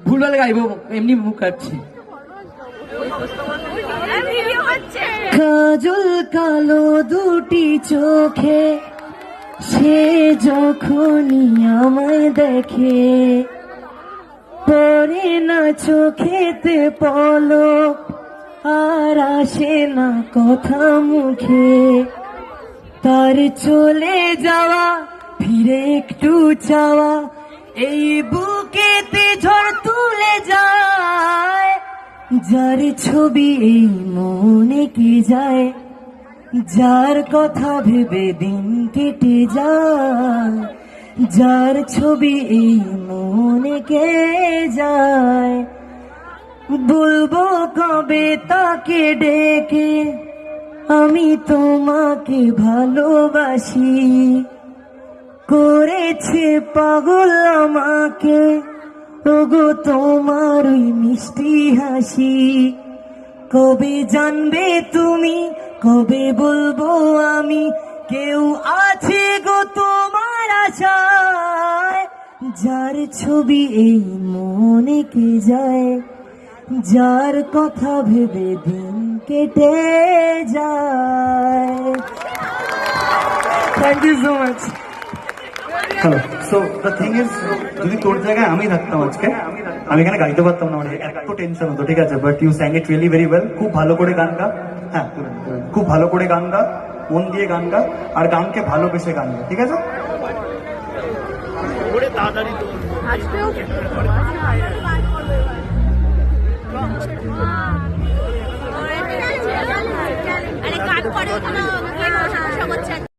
ভুলভাল গাইবো, এমনি মুখ কাটছে। কাজল কালো দুটি চোখে সে যখনই আমায় দেখে, পরে না চোখেতে পলক আর আসে না কথা মুখে। তার চলে যাওয়া ফিরে একটু চাওয়া এই বুকেতে ঝড় তুলে যায়। যার ছবি এই মনে কে যায়, যার কথা ভেবে দিন কেটে যায়। যার ছবি এই মনে কে যায়, বলবো কবে তাকে ডেকে আমি তোমাকে ভালোবাসি। করেছে পাগল আমাকে ওগো তোমার ওই মিষ্টি হাসি। কবে জানবে তুমি, কবে বলবো আমি, কেউ আছে গো তোমার আশায়। যার ছবি এই মনে কে যায়, যার কথা ভেবে দিন কেটে যায়। Thank you so much. Hello, so the thing is, যদি তোর জায়গায় আমি থাকতাম আজকে, আমি এখানে গাইতে পারতাম না, মানে এত টেনশন হতো, ঠিক আছে? But you sang it really very well. খুব ভালো করে গান গা, হ্যাঁ খুব ভালো করে গান গা, মন দিয়ে গান গা, আর গানকে ভালোবেসে গান গা, ঠিক আছে? আরে গান করে